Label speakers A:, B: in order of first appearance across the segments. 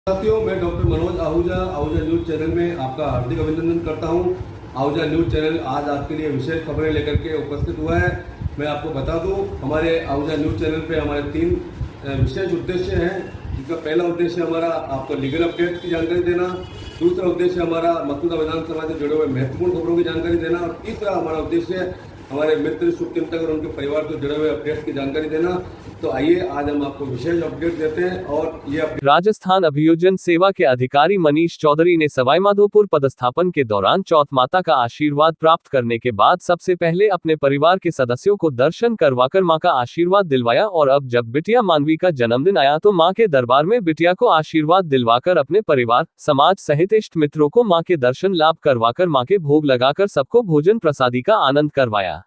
A: साथियों, मैं doctor Manoj Ahuja news channel में आपका हार्दिक अभिनंदन करता हूं। आहूजा न्यूज़ चैनल आज आपके लिए विशेष खबरें लेकर के उपस्थित हुआ है। मैं आपको बता दूं, हमारे आहूजा न्यूज़ चैनल पे हमारे 3 विशेष उद्देश्य हैं। जिसका पहला उद्देश्य हमारा आपको लीगल अपडेट की जानकारी देना, दूसरा उद्देश्य हमारा मसूदा विधानसभा से जुड़े हुए महत्वपूर्ण खबरों की जानकारी देना और तीसरा हमारा उद्देश्य हमारे मित्र शुभचिंतक और उनके परिवार से जुड़े हुए अपडेट्स की जानकारी देना। तो आइए आज हम आपको विशेष अपडेट देते हैं और ये
B: राजस्थान अभियोजन सेवा के अधिकारी मनीष चौधरी ने सवाईमाधोपुर पदस्थापन के दौरान चौथ माता का आशीर्वाद प्राप्त करने के बाद सबसे पहले अपने परिवार के सदस्यों को दर्शन करवाकर मां का आशीर्वाद दिलवाया और अब जब बिटिया मानवी का जन्मदिन आया तो मां के दरबार में बिटिया को आशीर्वाद दिलवाकर अपने परिवार, समाज सहित इष्ट मित्रों को मां के दर्शन लाभ करवाकर मां के भोग लगाकर सबको भोजन प्रसादी का आनंद करवाया।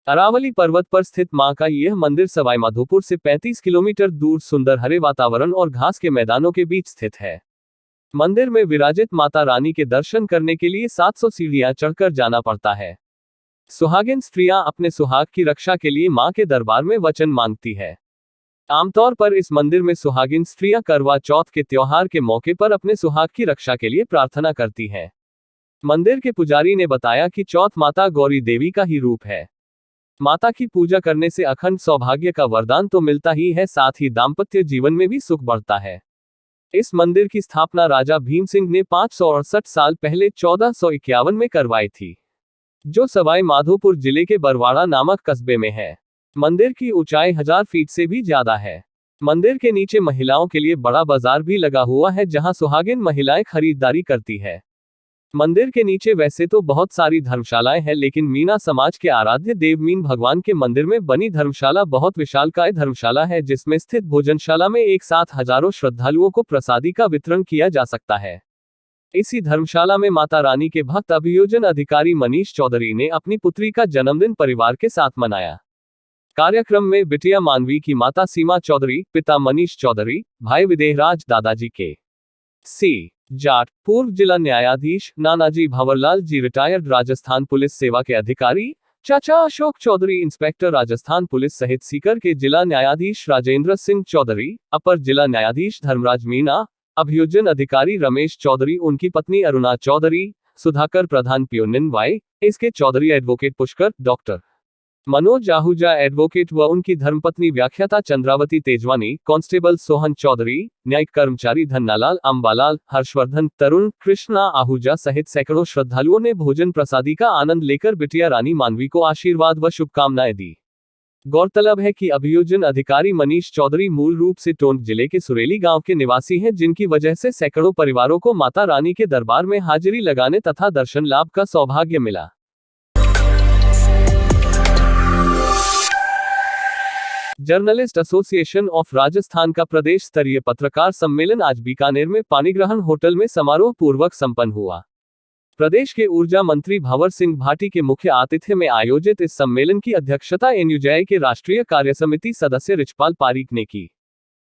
B: अरावली पर्वत पर स्थित मां का यह मंदिर सवाईमाधोपुर से 35 किलोमीटर दूर सुंदर हरे वातावरण और घास के मैदानों के बीच स्थित है। मंदिर में विराजित माता रानी के दर्शन करने के लिए 700 सीढ़ियां चढ़कर जाना पड़ता है। सुहागिन स्त्रियां अपने सुहाग की रक्षा के लिए मां के दरबार में वचन मांगती है। आमतौर पर इस मंदिर में सुहागिन स्त्रियां करवा चौथ के त्योहार के मौके पर अपने सुहाग की रक्षा के लिए प्रार्थना करती हैं। मंदिर के पुजारी ने बताया कि चौथ माता गौरी देवी का ही रूप है। माता की पूजा करने से अखंड सौभाग्य का वरदान तो मिलता ही है, साथ ही दाम्पत्य जीवन में भी सुख बढ़ता है। इस मंदिर की स्थापना राजा भीम सिंह ने 568 साल पहले 1451 में करवाई थी, जो सवाई माधोपुर जिले के बरवाड़ा नामक कस्बे में है। मंदिर की ऊंचाई 1000 फीट से भी ज्यादा है। मंदिर के नीचे महिलाओं के लिए बड़ा बाजार भी लगा हुआ है, जहां सुहागिन महिलाएं खरीदारी करती है। मंदिर के नीचे वैसे तो बहुत सारी धर्मशालाएं हैं, लेकिन मीना समाज के आराध्य देव मीन भगवान के मंदिर में बनी धर्मशाला बहुत विशालकाय धर्मशाला है, जिसमें स्थित भोजनशाला में एक साथ हजारों श्रद्धालुओं को प्रसादी का वितरण किया जा सकता है। इसी धर्मशाला में माता रानी के भक्त अभियोजन अधिकारी मनीष चौधरी ने अपनी पुत्री का जन्मदिन परिवार के साथ मनाया। कार्यक्रम में बिटिया मानवी की माता सीमा चौधरी, पिता मनीष चौधरी, भाई विदेहराज, दादाजी के सी जाट, पूर्व जिला न्यायाधीश नानाजी भंवरलाल जी, रिटायर्ड राजस्थान पुलिस सेवा के अधिकारी चाचा अशोक चौधरी, इंस्पेक्टर राजस्थान पुलिस सहित सीकर के जिला न्यायाधीश राजेंद्र सिंह चौधरी, अपर जिला न्यायाधीश धर्मराज मीना, अभियोजन अधिकारी रमेश चौधरी, उनकी पत्नी अरुणा चौधरी, सुधाकर प्रधान, पियोनिन वाई इसके Chaudhary, advocate Pushkar, doctor Manoj Ahuja advocate व उनकी धर्मपत्नी व्याख्याता चंद्रावती तेजवानी, कांस्टेबल सोहन चौधरी, न्यायिक कर्मचारी धन्नालाल, अंबालाल, हर्षवर्धन, तरुण, कृष्णा आहूजा सहित सैकड़ों श्रद्धालुओं ने भोजन प्रसादी का आनंद लेकर बिटिया रानी मानवी को आशीर्वाद व शुभकामनाएं दी। गौरतलब है कि अभियोजन अधिकारी मनीष चौधरी मूल रूप से टोंक जिले के सुरेली गांव के निवासी हैं, जिनकी वजह से सैकड़ों परिवारों को माता रानी के दरबार में हाजिरी लगाने तथा दर्शन लाभ का सौभाग्य मिला। जर्नलिस्ट एसोसिएशन ऑफ राजस्थान का प्रदेश स्तरीय पत्रकार सम्मेलन आज बीकानेर में पानीग्रहण होटल में समारोह पूर्वक संपन्न हुआ। प्रदेश के ऊर्जा मंत्री भंवर सिंह भाटी के मुख्य आतिथ्य में आयोजित इस सम्मेलन की अध्यक्षता एनयूजेआई के राष्ट्रीय कार्यसमिति सदस्य रिचपाल पारीक ने की।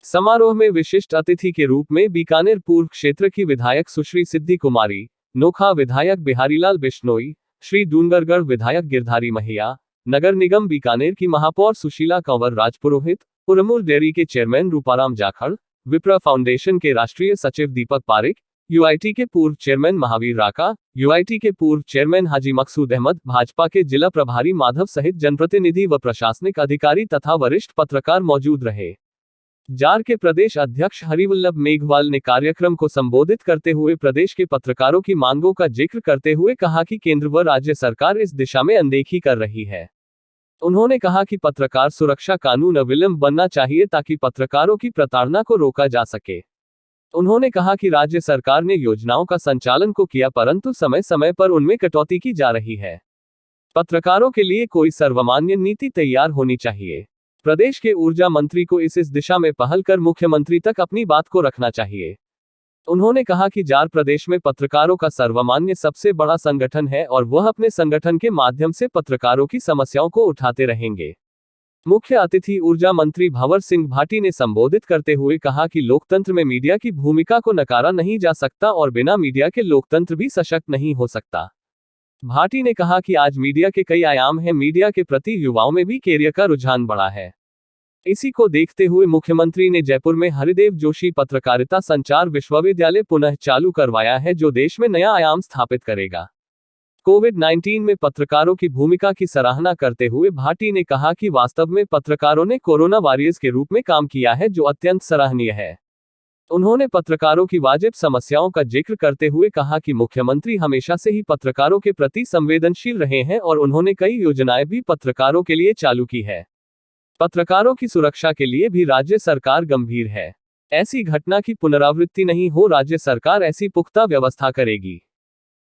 B: समारोह में विशिष्ट अतिथि के रूप में बीकानेर पूर्व क्षेत्र की विधायक सुश्री सिद्धि कुमारी, नोखा विधायक बिहारीलाल बिश्नोई, श्री डूंगरगढ़ विधायक गिरधारी महिया, नगर निगम बीकानेर की महापौर सुशीला कंवर राजपुरोहित, उरमूल डेयरी के चेयरमैन रूपाराम जाखड़, विप्रा फाउंडेशन के राष्ट्रीय सचिव दीपक पारिक, यूआईटी के पूर्व चेयरमैन महावीर राका, यूआईटी के पूर्व चेयरमैन हाजी मकसूद अहमद, भाजपा के जिला प्रभारी माधव सहित जनप्रतिनिधि व प्रशासनिक अधिकारी तथा वरिष्ठ पत्रकार मौजूद रहे। जार के प्रदेश अध्यक्ष हरिवल्लभ मेघवाल ने कार्यक्रम को संबोधित करते हुए प्रदेश के पत्रकारों की मांगों का जिक्र करते हुए कहा कि केंद्र व राज्य सरकार इस दिशा में अनदेखी कर रही है। उन्होंने कहा कि पत्रकार सुरक्षा कानून अविलंब बनना चाहिए ताकि पत्रकारों की प्रताड़ना को रोका जा सके। उन्होंने कहा कि राज्य सरकार ने योजनाओं का संचालन को किया, परंतु समय समय पर उनमें कटौती की जा रही है। पत्रकारों के लिए कोई सर्वमान्य नीति तैयार होनी चाहिए। प्रदेश के ऊर्जा मंत्री को इस दिशा में पहल कर मुख्यमंत्री तक अपनी बात को रखना चाहिए। उन्होंने कहा कि जार प्रदेश में पत्रकारों का सर्वमान्य सबसे बड़ा संगठन है और वह अपने संगठन के माध्यम से पत्रकारों की समस्याओं को उठाते रहेंगे। मुख्य अतिथि ऊर्जा मंत्री भंवर सिंह भाटी ने संबोधित करते हुए कहा कि लोकतंत्र में मीडिया की भूमिका को नकारा नहीं जा सकता और बिना मीडिया के लोकतंत्र भी सशक्त नहीं हो सकता। भाटी ने कहा कि आज मीडिया के कई आयाम हैं। मीडिया के प्रति युवाओं में भी कैरियर का रुझान बढ़ा है। इसी को देखते हुए मुख्यमंत्री ने जयपुर में हरिदेव जोशी पत्रकारिता संचार विश्वविद्यालय पुनः चालू करवाया है, जो देश में नया आयाम स्थापित करेगा। कोविड-19 में पत्रकारों की भूमिका की सराहना करते हुए भाटी ने कहा कि वास्तव में पत्रकारों ने कोरोना वॉरियर्स के रूप में काम किया है, जो अत्यंत सराहनीय है। उन्होंने पत्रकारों की वाजिब समस्याओं का जिक्र करते हुए कहा कि मुख्यमंत्री हमेशा से ही पत्रकारों के प्रति संवेदनशील रहे हैं और उन्होंने कई योजनाएं भी पत्रकारों के लिए चालू की है। पत्रकारों की सुरक्षा के लिए भी राज्य सरकार गंभीर है। ऐसी घटना की पुनरावृत्ति नहीं हो, राज्य सरकार ऐसी पुख्ता व्यवस्था करेगी।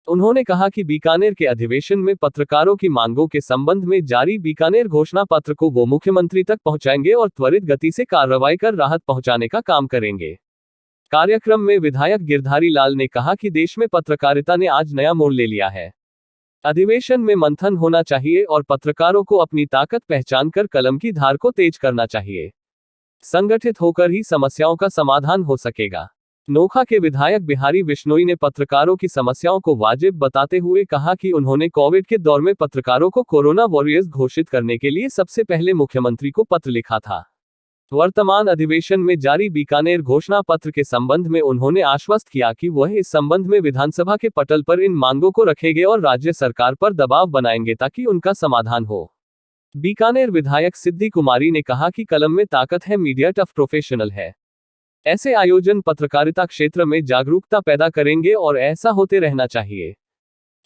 B: उन्होंने कहा कि बीकानेर के अधिवेशन में पत्रकारों की मांगों के संबंध में जारी बीकानेर घोषणा पत्र को वो मुख्यमंत्री तक पहुंचाएंगे और त्वरित गति से कार्रवाई कर राहत पहुंचाने का काम करेंगे। कार्यक्रम में विधायक गिरधारी लाल ने कहा कि देश में पत्रकारिता ने आज नया मोड़ ले लिया है। अधिवेशन में मंथन होना चाहिए और पत्रकारों को अपनी ताकत पहचान कर कलम की धार को तेज करना चाहिए। संगठित होकर ही समस्याओं का समाधान हो सकेगा। नोखा के विधायक बिहारी बिश्नोई ने पत्रकारों की समस्याओं को वाजिब बताते हुए कहा कि उन्होंने कोविड के दौर में पत्रकारों को कोरोना वॉरियर्स घोषित करने के लिए सबसे पहले मुख्यमंत्री को पत्र लिखा था। वर्तमान अधिवेशन में जारी बीकानेर घोषणा पत्र के संबंध में उन्होंने आश्वस्त किया कि वह इस संबंध में विधानसभा के पटल पर इन मांगों को रखेंगे और राज्य सरकार पर दबाव बनाएंगे ताकि उनका समाधान हो। बीकानेर विधायक सिद्धि कुमारी ने कहा कि कलम में ताकत है, मीडिया टफ प्रोफेशनल है। ऐसे आयोजन पत्रकारिता क्षेत्र में जागरूकता पैदा करेंगे और ऐसा होते रहना चाहिए।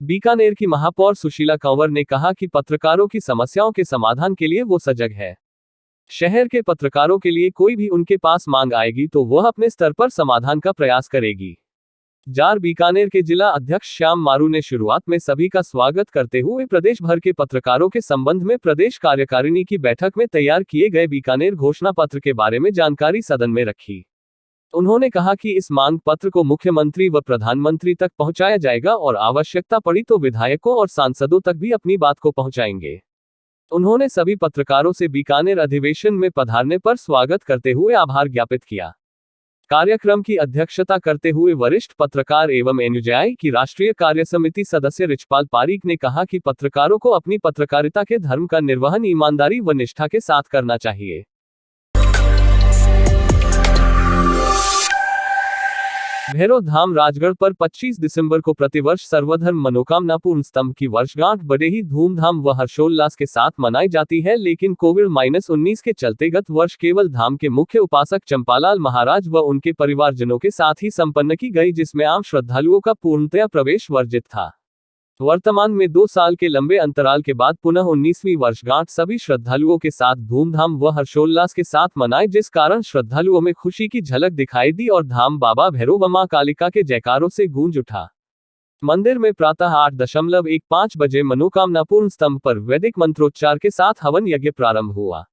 B: बीकानेर की महापौर सुशीला कंवर ने कहा कि पत्रकारों की समस्याओं के समाधान के लिए वो सजग है। शहर के पत्रकारों के लिए कोई भी उनके पास मांग आएगी तो वह अपने स्तर पर समाधान का प्रयास करेगी। जार बीकानेर के जिला अध्यक्ष श्याम मारू ने शुरुआत में सभी का स्वागत करते हुए प्रदेश भर के पत्रकारों के संबंध में प्रदेश कार्यकारिणी की बैठक में तैयार किए गए बीकानेर घोषणा पत्र के बारे में जानकारी सदन में रखी। उन्होंने कहा कि इस मांग पत्र को मुख्यमंत्री व प्रधानमंत्री तक पहुंचाया जाएगा और आवश्यकता पड़ी तो विधायकों और सांसदों तक भी अपनी बात को पहुंचाएंगे। उन्होंने सभी पत्रकारों से बीकानेर अधिवेशन में पधारने पर स्वागत करते हुए आभार ज्ञापित किया। कार्यक्रम की अध्यक्षता करते हुए वरिष्ठ पत्रकार एवं एनयूजेआई की राष्ट्रीय कार्यसमिति सदस्य रिचपाल पारीक ने कहा कि पत्रकारों को अपनी पत्रकारिता के धर्म का निर्वहन ईमानदारी व निष्ठा के साथ करना चाहिए। भैरव धाम राजगढ़ पर 25 दिसंबर को प्रतिवर्ष सर्वधर्म मनोकामना पूर्ण स्तंभ की वर्षगांठ बड़े ही धूमधाम व हर्षोल्लास के साथ मनाई जाती है, लेकिन कोविड-19 के चलते गत वर्ष केवल धाम के मुख्य उपासक चंपालाल महाराज व उनके परिवारजनों के साथ ही संपन्न की गई, जिसमें आम श्रद्धालुओं का पूर्णतया प्रवेश वर्जित था। वर्तमान में 2 साल के लंबे अंतराल के बाद पुनः 19वीं वर्षगांठ सभी श्रद्धालुओं के साथ धूमधाम व हर्षोल्लास के साथ मनाई, जिस कारण श्रद्धालुओं में खुशी की झलक दिखाई दी और धाम बाबा भैरव व मां कालिका के जयकारों से गूंज उठा। मंदिर में प्रातः 8:15 बजे मनोकामना पूर्ण स्तंभ पर वैदिक मंत्रोच्चार के साथ हवन यज्ञ प्रारंभ हुआ।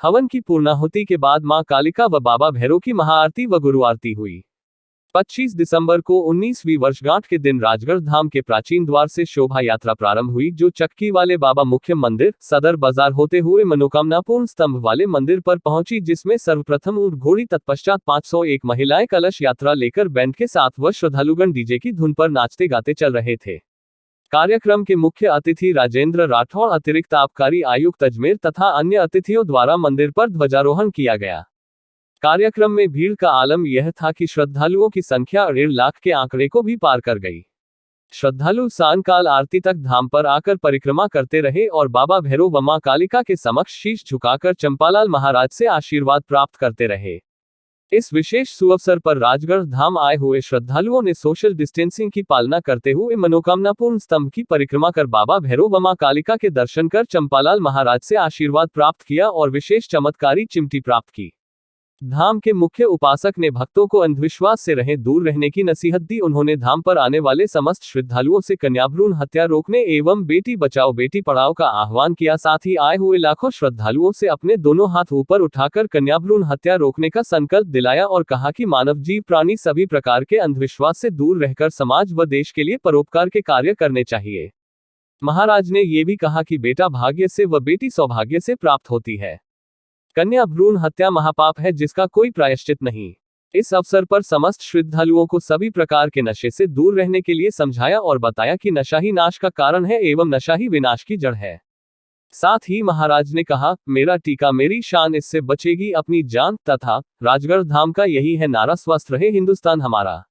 B: हवन की पूर्णाहुति के बाद मां कालिका व बाबा भैरव की महाआरती व गुरु आरती हुई। 25 दिसंबर को 19वीं वर्षगांठ के दिन राजगढ़ धाम के प्राचीन द्वार से शोभा यात्रा प्रारंभ हुई, जो चक्की वाले बाबा मुख्य मंदिर सदर बाजार होते हुए मनोकामना पूर्ण स्तंभ वाले मंदिर पर पहुंची, जिसमें सर्वप्रथम ऊंट घोड़ी तत्पश्चात 501 महिलाएं कलश यात्रा लेकर बैंड के साथ व श्रद्धालुगण डीजे की धुन पर नाचते गाते चल रहे थे। कार्यक्रम के मुख्य अतिथि राजेंद्र राठौड़, अतिरिक्त आबकारी आयुक्त अजमेर तथा अन्य अतिथियों द्वारा मंदिर पर ध्वजारोहण किया गया। कार्यक्रम में भीड़ का आलम यह था कि श्रद्धालुओं की संख्या 1.5 लाख के आंकड़े को भी पार कर गई। श्रद्धालु सायंकाल आरती तक धाम पर आकर परिक्रमा करते रहे और बाबा भैरव व मां कालिका के समक्ष शीश झुकाकर चंपालाल महाराज से आशीर्वाद प्राप्त करते रहे। इस विशेष सुअवसर पर राजगढ़ धाम आए हुए श्रद्धालुओं ने सोशल डिस्टेंसिंग की पालना करते हुए मनोकामना पूर्ण स्तंभ की परिक्रमा कर बाबा भैरव व मां कालिका के दर्शन कर चंपालाल महाराज से आशीर्वाद प्राप्त किया और विशेष चमत्कारी चिमटी प्राप्त की। धाम के मुख्य उपासक ने भक्तों को अंधविश्वास से दूर रहने की नसीहत दी। उन्होंने धाम पर आने वाले समस्त श्रद्धालुओं से कन्याभ्रूण हत्या रोकने एवं बेटी बचाओ बेटी पढ़ाओ का आह्वान किया। साथ ही आए हुए लाखों श्रद्धालुओं से अपने दोनों हाथ ऊपर उठाकर कन्याभ्रूण हत्या रोकने का संकल्प दिलाया और कहा कि मानव जीव प्राणी सभी प्रकार के अंधविश्वास से दूर रहकर समाज व देश के लिए परोपकार के कार्य करने चाहिए। महाराज ने ये भी कहा कि बेटा भाग्य से व बेटी सौभाग्य से प्राप्त होती है। कन्या भ्रूण हत्या महापाप है, जिसका कोई प्रायश्चित नहीं। इस अवसर पर समस्त श्रद्धालुओं को सभी प्रकार के नशे से दूर रहने के लिए समझाया और बताया कि नशा ही नाश का कारण है एवं नशा ही विनाश की जड़ है। साथ ही महाराज ने कहा, मेरा टीका मेरी शान, इससे बचेगी अपनी जान, तथा राजगढ़ धाम का यही है नारा, स्वस्थ रहे हिंदुस्तान हमारा।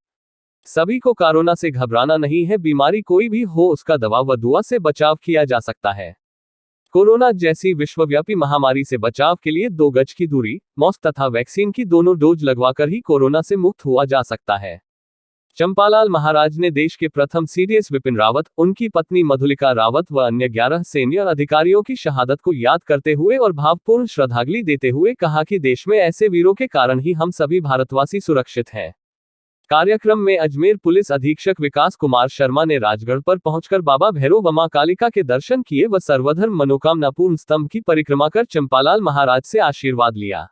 B: सभी को कोरोना से घबराना नहीं है, बीमारी कोई भी हो उसका दवा व दुआ से बचाव किया जा सकता है। कोरोना जैसी विश्वव्यापी महामारी से बचाव के लिए 2 गज की दूरी, मास्क तथा वैक्सीन की दोनों डोज लगवाकर ही कोरोना से मुक्त हुआ जा सकता है। चंपालाल महाराज ने देश के प्रथम सीडीएस विपिन रावत, उनकी पत्नी मधुलिका रावत व अन्य 11 सैन्य अधिकारियों की शहादत को याद करते हुए और भावपूर्ण श्रद्धांजलि देते हुए कहा कि देश में ऐसे वीरों के कारण ही हम सभी भारतवासी सुरक्षित हैं। कार्यक्रम में अजमेर पुलिस अधीक्षक विकास कुमार शर्मा ने राजगढ़ पर पहुंचकर बाबा भैरव व मां कालिका के दर्शन किए व सर्वधर्म मनोकामना पूर्ण स्तंभ की परिक्रमा कर चंपालाल महाराज से आशीर्वाद लिया।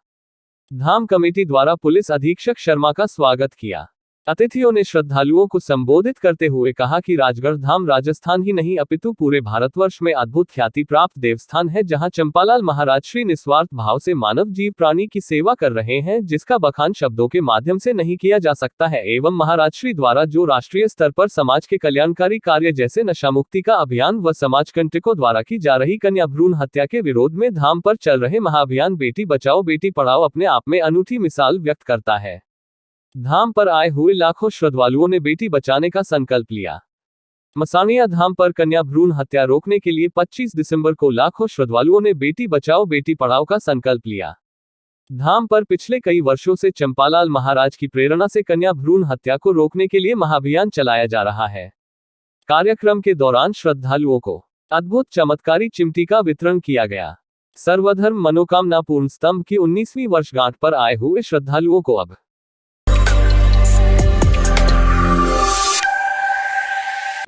B: धाम कमेटी द्वारा पुलिस अधीक्षक शर्मा का स्वागत किया। अतिथियों ने श्रद्धालुओं को संबोधित करते हुए कहा कि राजगढ़ धाम राजस्थान ही नहीं अपितु पूरे भारतवर्ष में अद्भुत ख्याति प्राप्त देवस्थान है, जहां चंपालाल महाराज श्री निस्वार्थ भाव से मानव जीव प्राणी की सेवा कर रहे हैं, जिसका बखान शब्दों के माध्यम से नहीं किया जा सकता है। एवं महाराज श्री द्वारा जो राष्ट्रीय स्तर पर समाज के कल्याणकारी कार्य जैसे नशा मुक्ति का अभियान व समाज कंटकों द्वारा की जा रही कन्या भ्रूण हत्या के विरोध में धाम पर चल रहे महाअभियान बेटी बचाओ बेटी पढ़ाओ अपने आप में अनूठी मिसाल व्यक्त करता है। धाम पर आए हुए लाखों श्रद्धालुओं ने बेटी बचाने का संकल्प लिया। मसानिया धाम पर कन्या भ्रूण हत्या रोकने के लिए 25 दिसंबर को लाखों श्रद्धालुओं ने बेटी बचाओ बेटी पढ़ाओ का संकल्प लिया। धाम पर पिछले कई वर्षों से चंपालाल महाराज की प्रेरणा से कन्या भ्रूण हत्या को रोकने के लिए महाअभियान चलाया जा रहा है। कार्यक्रम के दौरान श्रद्धालुओं को अद्भुत चमत्कारी चिमटी का वितरण किया गया। सर्वधर्म मनोकामना पूर्ण स्तंभ की 19वीं वर्षगांठ पर आए हुए श्रद्धालुओं को अब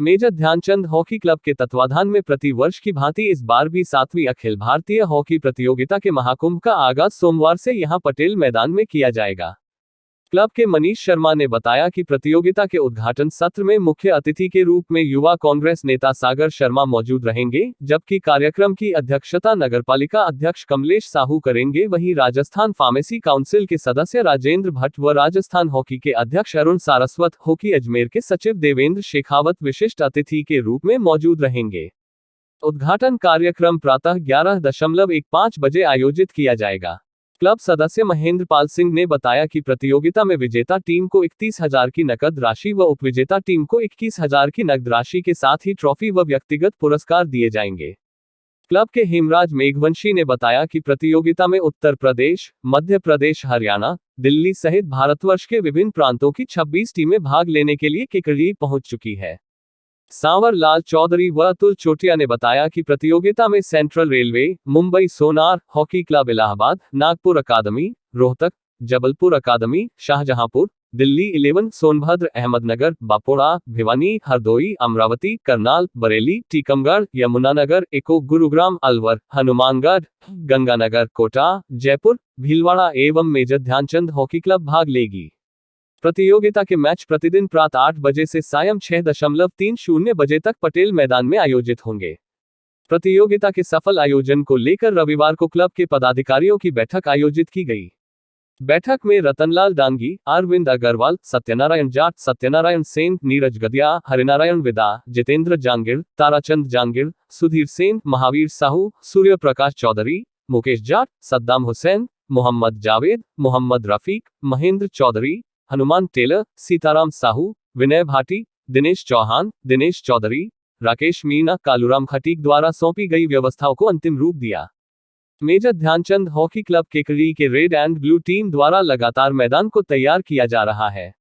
B: मेजर ध्यानचंद हॉकी क्लब के तत्वाधान में प्रति वर्ष की भांति इस बार भी 7वीं अखिल भारतीय हॉकी प्रतियोगिता के महाकुंभ का आगाज सोमवार से यहां पटेल मैदान में किया जाएगा। क्लब के मनीष शर्मा ने बताया कि प्रतियोगिता के उद्घाटन सत्र में मुख्य अतिथि के रूप में युवा कांग्रेस नेता सागर शर्मा मौजूद रहेंगे, जबकि कार्यक्रम की अध्यक्षता नगरपालिका अध्यक्ष कमलेश साहू करेंगे। वहीं राजस्थान फार्मेसी काउंसिल के सदस्य राजेंद्र भट्ट व राजस्थान हॉकी के अध्यक्ष अरुण सारस्वत, हॉकी अजमेर के सचिव देवेंद्र शेखावत विशिष्ट अतिथि के रूप में मौजूद रहेंगे। उद्घाटन कार्यक्रम प्रातः 11:15 बजे आयोजित किया जाएगा। क्लब सदस्य महेंद्र पाल सिंह ने बताया कि प्रतियोगिता में विजेता टीम को 31,000 की नकद राशि व उपविजेता टीम को 21,000 की नकद राशि के साथ ही ट्रॉफी व व्यक्तिगत पुरस्कार दिए जाएंगे। क्लब के हेमराज मेघवंशी ने बताया कि प्रतियोगिता में उत्तर प्रदेश, मध्य प्रदेश, हरियाणा, दिल्ली सहित भारतवर्ष के विभिन्न प्रांतों की 26 टीमें भाग लेने के लिए किकड़ी पहुंच चुकी है। सांवर लाल चौधरी व अतुल चोटिया ने बताया कि प्रतियोगिता में सेंट्रल रेलवे, मुंबई सोनार, हॉकी क्लब इलाहाबाद, नागपुर अकादमी, रोहतक, जबलपुर अकादमी, शाहजहांपुर, दिल्ली 11, सोनभद्र, अहमदनगर, बांकुड़ा, भिवानी, हरदोई, अमरावती, करनाल, बरेली, टीकमगढ़, यमुनानगर, इको, गुरुग्राम, अलवर, हनुमानगढ़, गंगानगर, कोटा, जयपुर, भीलवाड़ा एवं मेजर ध्यानचंद हॉकी क्लब भाग लेगी। प्रतियोगिता के मैच प्रतिदिन प्रातः 8 बजे से सायं 6:30 बजे तक पटेल मैदान में आयोजित होंगे। प्रतियोगिता के सफल आयोजन को लेकर रविवार को क्लब के पदाधिकारियों की बैठक आयोजित की गई। बैठक में रतनलाल डांगी, अरविंद अग्रवाल, सत्यनारायण जाट, सत्यनारायण सेन, नीरज गदिया, हरिनारायण विदा, जितेंद्र जांगिड़, ताराचंद जांगिड़, सुधीर सेन, महावीर साहू, सूर्य प्रकाश चौधरी, मुकेश जाट, सद्दाम हुसैन, मोहम्मद जावेद, मोहम्मद रफीक, महेंद्र चौधरी, हनुमान टेलर, सीताराम साहू, विनय भाटी, दिनेश चौहान, दिनेश चौधरी, राकेश मीणा, कालूराम खटीक द्वारा सौंपी गई व्यवस्थाओं को अंतिम रूप दिया। Major Dhyanchand hockey club Kekri के रेड एंड ब्लू टीम द्वारा लगातार मैदान को तैयार किया जा रहा है।